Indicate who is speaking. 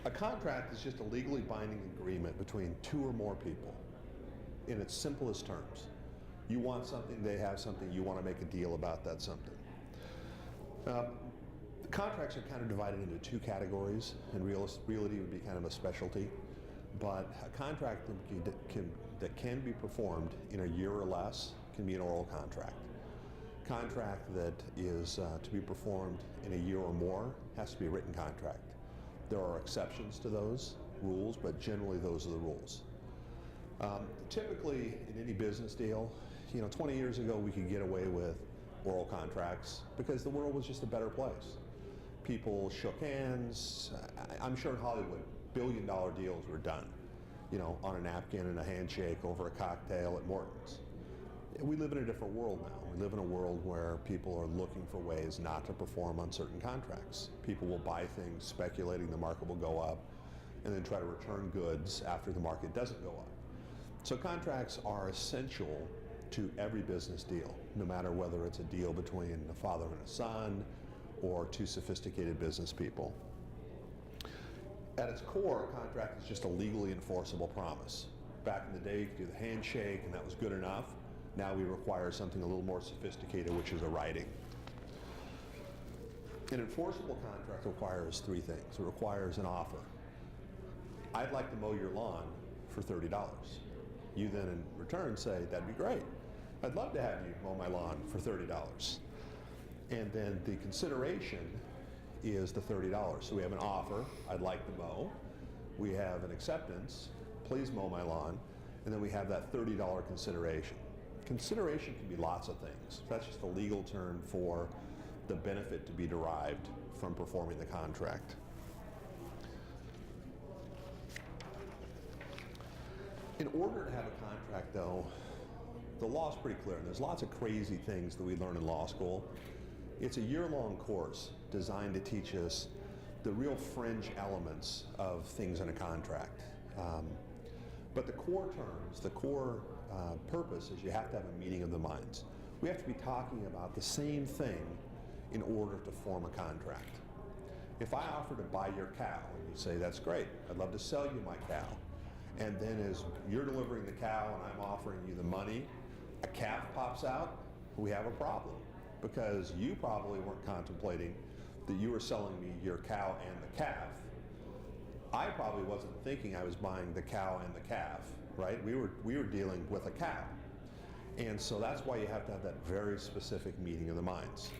Speaker 1: A contract is just a legally binding agreement between two or more people in its simplest terms. You want something, they have something, you want to make a deal about that something. The contracts are kind of divided into two categories, and realty would be kind of a specialty. But a contract that can be performed in a year or less can be an oral contract. Contract that is to be performed in a year or more has to be a written contract. There are exceptions to those rules, but generally those are the rules. Typically, in any business deal, 20 years ago we could get away with oral contracts because the world was just a better place. People shook hands. I'm sure in Hollywood, billion-dollar deals were done, on a napkin and a handshake over a cocktail at Morton's. We live in a different world now. We live in a world where people are looking for ways not to perform on certain contracts. People will buy things speculating the market will go up and then try to return goods after the market doesn't go up. So contracts are essential to every business deal, no matter whether it's a deal between a father and a son or two sophisticated business people. At its core, a contract is just a legally enforceable promise. Back in the day, you could do the handshake and that was good enough. Now we require something a little more sophisticated, which is a writing. An enforceable contract requires three things. It requires an offer. I'd like to mow your lawn for $30. You then in return say, that'd be great. I'd love to have you mow my lawn for $30. And then the consideration is the $30. So we have an offer, I'd like to mow. We have an acceptance, please mow my lawn. And then we have that $30 consideration. Consideration can be lots of things. That's just a legal term for the benefit to be derived from performing the contract. In order to have a contract, though, the law is pretty clear, and there's lots of crazy things that we learn in law school. It's a year-long course designed to teach us the real fringe elements of things in a contract. But the core terms, the core purpose is you have to have a meeting of the minds. We have to be talking about the same thing in order to form a contract. If I offer to buy your cow and you say, that's great, I'd love to sell you my cow, and then as you're delivering the cow and I'm offering you the money, a calf pops out, we have a problem because you probably weren't contemplating that you were selling me your cow and the calf. I probably wasn't thinking I was buying the cow and the calf, right? We were dealing with a cow. And so that's why you have to have that very specific meeting of the minds.